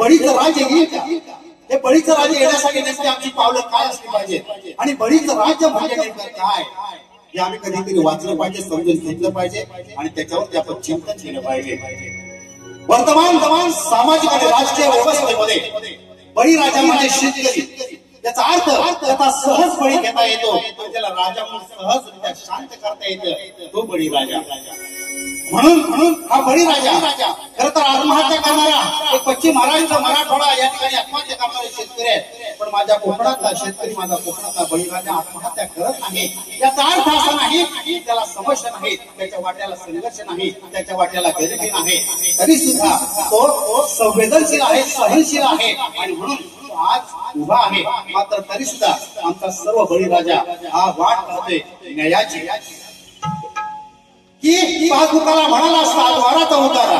बळीचं राज्य येईल का? हे बळीचं राज्य येण्यासाठी नेमकी आमची पावलं काय असली पाहिजे आणि बळीचं राज्य म्हणजे नेमकं काय हे आम्ही कधीतरी वाचलं पाहिजे, समजून घेतलं पाहिजे आणि त्याच्यावरती आपण चिंतन केलं पाहिजे. वर्तमान सामाजिक आणि राजकीय व्यवस्थेमध्ये बळीराजा म्हणजे शेतकरी. त्याचा अर्थ त्याचा सहज बळी घेता येतो, त्याला राजा म्हणून सहजरित्या शांत करता येतं, तो बळीराजा. म्हणून हा बळीराजा खरं तर आत्महत्या करणारा एक पश्चिम महाराष्ट्र मराठवाडा या ठिकाणी आत्महत्या करणारे शेतकरी आहेत. पण माझ्या कोकणातला शेतकरी, माझा कोकणातला बळीराजा आत्महत्या करत नाही. याचा अर्थ असा नाही की त्याला समस्या नाही, त्याच्या वाट्याला संघर्ष नाही, त्याच्या वाट्याला गरिबी नाही, तरी सुद्धा तो संवेदनशील आहे, सहनशील आहे आणि म्हणून आज उभा आहे. मात्र तरी सुद्धा आमचा सर्व बळीराजा हा वाट पाहतोय न्यायाची की पासबुकाला म्हणाला 7 वाराचा उतारा,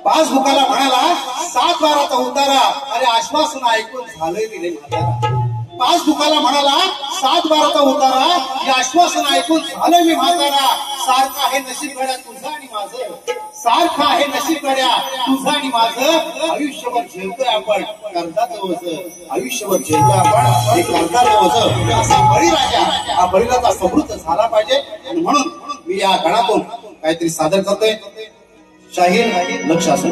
पासबुकाला म्हणाला 7 वाराचा उतारा. अरे आश्वासन ऐकून झालंय रे म्हातारा. पासबुकाला म्हणाला 7 वाराचा उतारा, हे आश्वासन ऐकून झालंय मी म्हातारा. सारखं आहे नशीब गड्या तुझं आणि माझं, सारखं आहे नशीब गड्या तुझं आणि माझं. आयुष्यभर झेलतोय आपण कर्जाचं ओझं, आयुष्यभर झेलतोय आपण हे कर्जाचं ओझं. असा बळीराजा, हा बळीराजा समृद्ध झाला पाहिजे. आणि म्हणून मी या गणातून काहीतरी सादर करतोय. शाहीर लक्ष असो.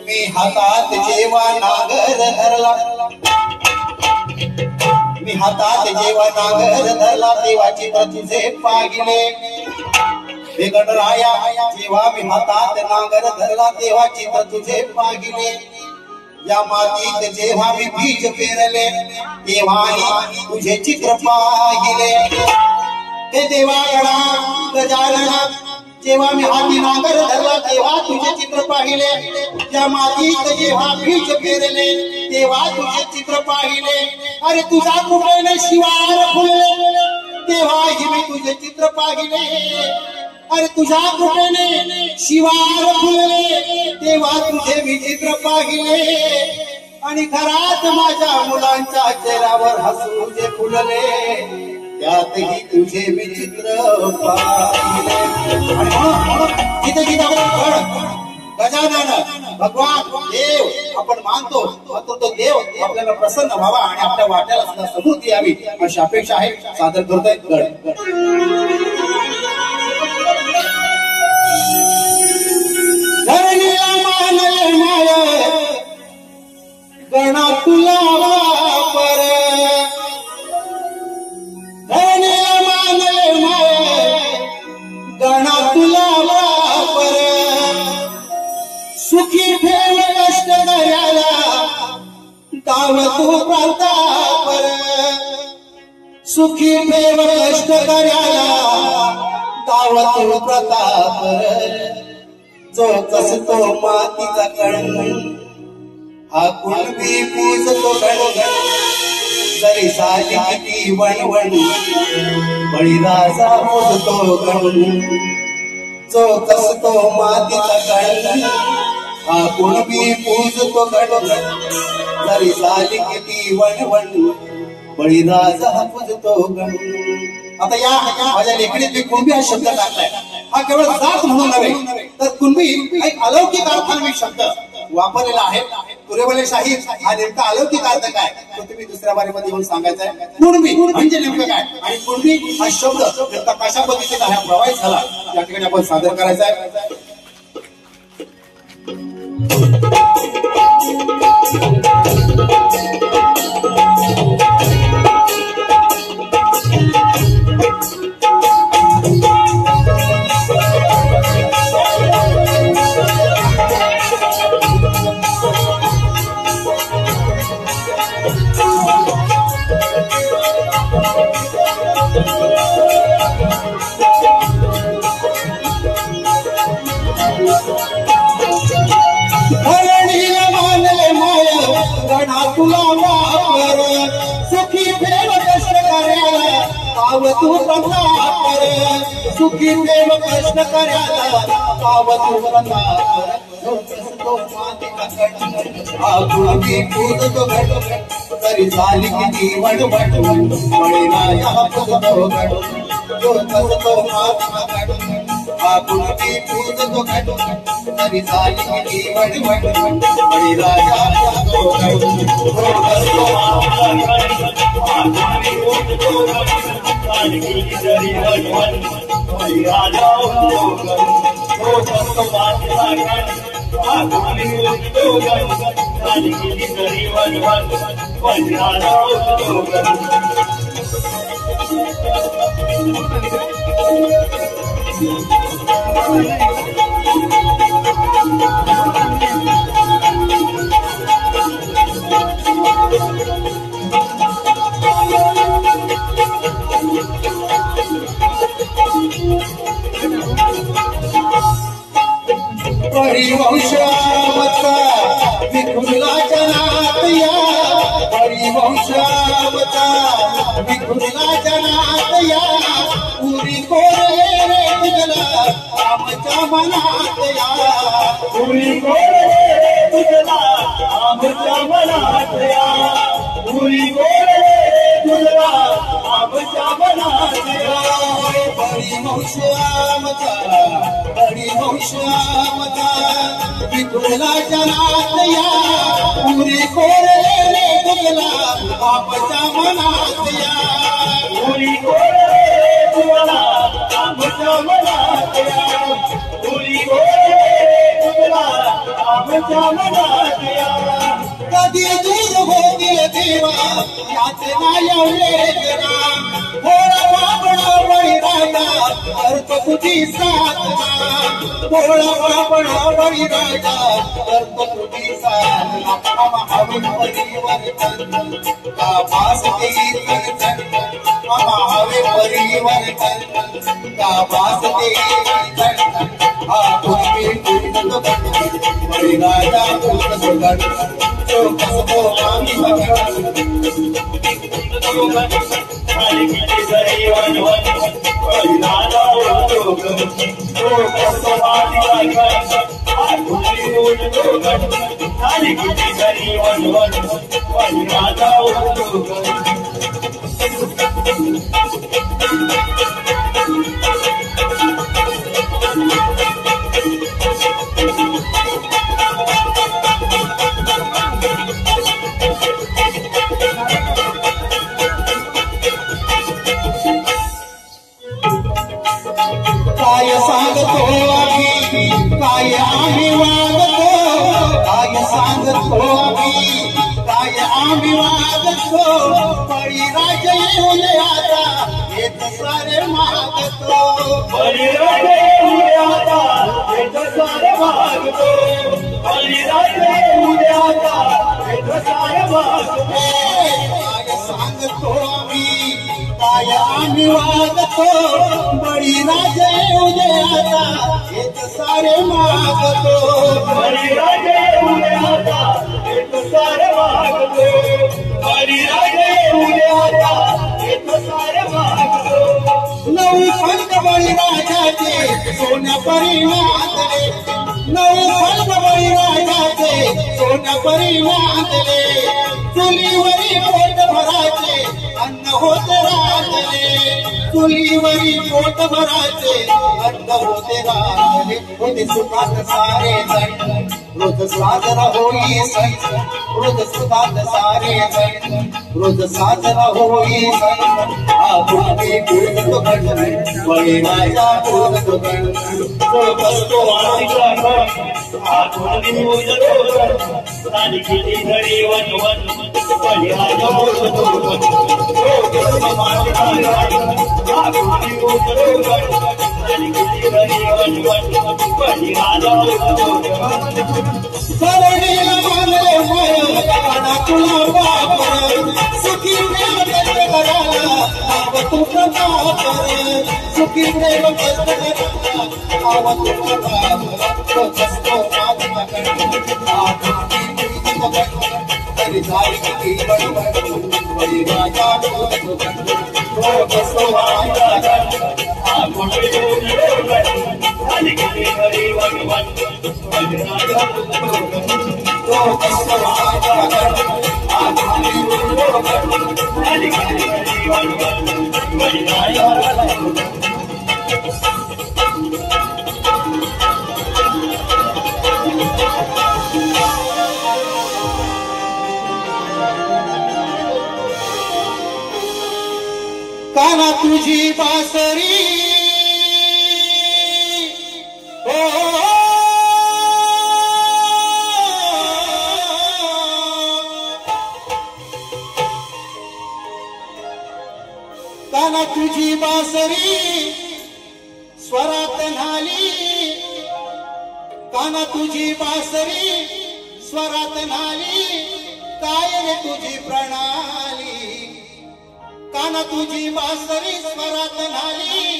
मी हातात जेव्हा नागर धरला, मी हातात जेव्हा नागर धरला, देवाची तुझे पाहिले. हे गणराया जेव्हा मी हातात नागर धरला, देवाची तुझे पाहिले. या मातीत जेव्हा मी बीज पेरले, तेव्हाही तुझे चित्र पाहिले. हे देवा गणा गजानना, जेव्हा मी हाती नागर धरला, तेव्हा तुझे चित्र पाहिले. या मातीत जेव्हा बीज पेरले, तेव्हा तुझे चित्र पाहिले. अरे तुझा कुठे शिवार फुलले, तेव्हाही मी तुझे चित्र पाहिले. अरे तुझ्या कृपेने शिवार फुलले, तेव्हा तुझे मी चित्र पाहिले. आणि घरात माझ्या मुलांच्या चेहऱ्यावर हसू जे फुलले, त्यातही तुझे मी चित्र पाहिले. आणि जिथे जिथे गजानन भगवान देव आपण मानतो, मात्र तो देव आपल्याला प्रसन्न व्हावा आणि आपल्या वाट्याला सुद्धा समृद्धी यावी अशी अपेक्षा आहे. सादर करतोय गड. धरणीला मानले माय गणा तुला वापर, धरणीला मानले माय गणा तुला वापर. सुखी ठेव कष्ट दयाला, दाव तू प्रतापर. सुखी ठेव कष्ट दयाला, दाव तू प्रतापर. जो कसतो मातीचा कण, हा कुणबी पूजतो गणगण. जरी साली किती वणवण, बळीराजा पूजतो गण. जो कसतो मातीचा कण, हा कुणबी पूजतो गणगण. जरी साली किती वणवण, बळीराजा पूजतो गण. आता या माझ्या लेखणीत मी कुणबी हा शब्द टाकलाय. हा केवळ जात म्हणून नव्हे, तर कुणबी एक अलौकिक अर्थाने मी शब्द वापरलेला आहे. तुरेवले शाहीर हा नेमका अलौकिक अर्थ काय तो तुम्ही दुसऱ्या बारीमध्ये येऊन सांगायचा आहे. कुणबी म्हणजे नेमकं काय आणि कुणबी हा शब्द नेमका कशा पद्धतीने हा प्रवाहित झाला या ठिकाणी आपण सादर करायचा आहे. तुला वापर सुखी ठेव कष्ट कर्या आवतू प्रतापर सुखी देव कृष्ण कर्याला आवतू प्रतापर तो आगुनी पूज तो घट तरी झाली किती वडवट बळीराया पूजतो घट जो कसतो माता घट आगुनी पूज तो घट तरी झाली किती वडवट बळीराया पूजतो घट जो कसतो माता घट आगुनी पूज तो घट झाली किती वडवट बळीराया पूजतो घट जो कसतो माता घट आगुनी पूज तो घट झाली किती वडवट बळीराया पूजतो घट परिवंशावता विठुलाच्या नातया परिवंशावता विठुलाच्या नातया पुरी कोरले रे तुझला आमच्या मनातया पुरी कोरले रे तुझला आमच्या मनातया पुरी कोरले रे तुझला आमच्या मनातया परिवंशावता परिवंशावता विठुलाच्या नातया पुरी कोरले रे तुझला आमच्या मनातया पुरी कोरले रे तुझला आमच्या मनातया पुरी कोरले रे तुझला आमच्या मनातया कधी दूर होतील देवा यातना येवले जरा भोळा बाबणा बळीराजा अर्थ तुझी साधना भोळा बाबणा बळीराजा अर्थ तुझी साधना महावीर परिवर्तन का भास देई तन महावीर परिवर्तन का भास देई तन हा तुम्ही पूर्ण बळीराजा पूर्ण सुगण जो कसबो आम्ही बघा झाली किती जरी वनवन बळीराजा पूजतो घट जो कसबो आम्ही बघा आगुनी पूजतो घट झाली किती जरी वनवन बळीराजा पूजतो घट काय सांगतो आम्ही काय आम्ही वागतो काय सांगतो आम्ही काय आम्ही वागतो बळीराजा येऊन आता येत सारे मागतो बळीराजा येऊन आता येत सारे मागतो बळीराजा येऊन आता येत सारे मागतो काय सांगतो आम्ही काय आम्ही वागतो बळीराजा येऊन आता येत सारे मागतो बळीराजा येऊन आता येत सारे मागतो बळीराजा येऊन आता येत सारे मागतो नऊ पंत बळीराजाचे सोन्या परी नांदले नऊ पंत बळीराजाचे सोन्या परी नांदले चुलीवरी पोट भराचे अन्न होते रांधले चुलीवरी पोट भराचे अन्न होते रांधले होते सुखात सारे जण रोज साजरा होई सण रोज सुखात सारे जण रोज साजरा होई सण आगुनी पूजतो घट बळीराजा पूजतो घट जो कसतो आमच्या घट आगुनी पूजतो घट झाली किती घडी वनवन बळीराजा पूजतो घट जो कसतो आमच्या घट आगुनी पूजतो घट झाली किती घडी वनवन बळीराजा पूजतो घट करणीला मानले माय काना तुला बापर सुखी प्रेम कष्ट करायला आव तू प्रतापर सुखी प्रेम कष्ट करायला आव तू प्रतापर तो कसतो साधना कर आगुनी पूजतो घट तरी झाली किती वडवट राजा तो कसो वाचा आपण आणि घरी घरी वनवन राजा तो कसो वाचा आपण आणि घरी घरी वनवन राजा काना तुझी बासरी ओ काना तुझी बासरी स्वरात न्हाली काना तुझी बासरी स्वरात न्हाली काय रे तुझी प्रणाली काना तुझी बासरी स्वरात न्हाली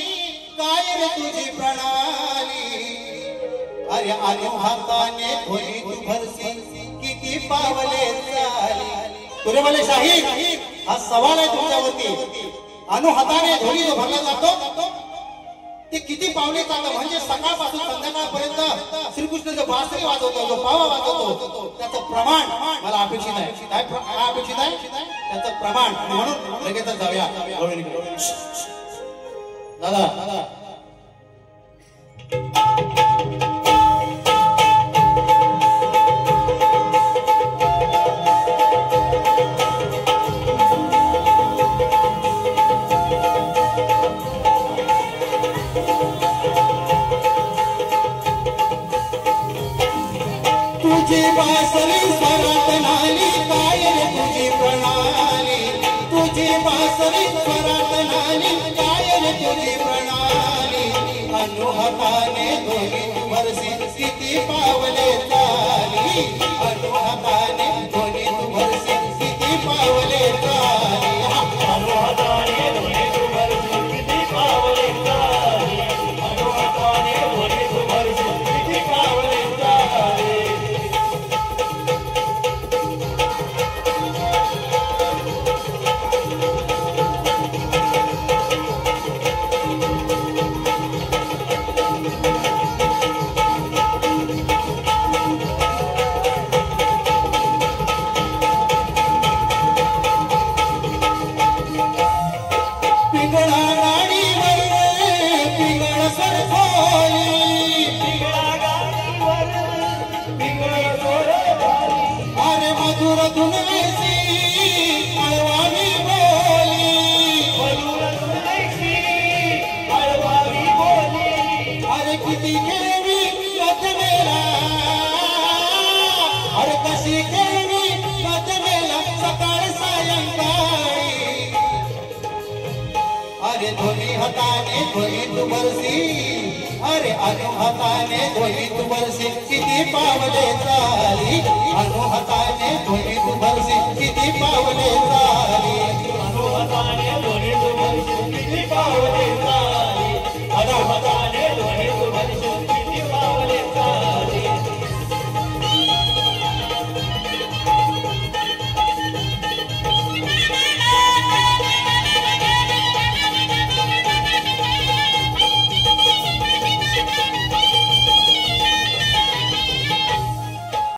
काय रे तुझी प्रणाली अरे आलो हाताने धोली तू भरसी किती पावले चाली तुरे बोले शाहीर हा सवाल आहे तुमच्यावरती अनु हाताने धोली जो भरला जातो ते किती पावले चालतं म्हणजे सकाळपासून संध्याकाळपर्यंत श्रीकृष्ण जो बासरी वाजवतो जो पावा वाजवतो त्याचं प्रमाण मला अपेक्षित आहे काय अपेक्षित आहे त्याचं प्रमाण म्हणून लगेच जाऊया दादा तुझी बासरी स्वरात न्हाली काय रे तुझी प्रणाली तुझी बासरी स्वरात न्हाली काय रे तुझी प्रणाली अनु हाताने धोली तू भरसी किती पावले चाली अनु हाताने धोली तू भरसी किती पावले चाली अनु हाताने धोली तू भरसी किती पावले चाली अनु हाताने धोली तू भरसी किती पावले चाली अरे धोनी हाताने धोनी तू बरसी अरे अनु हाताने धोनी तू बरसी किती पावले चाली अनु हाताने धोनी तू बरसी किती पावले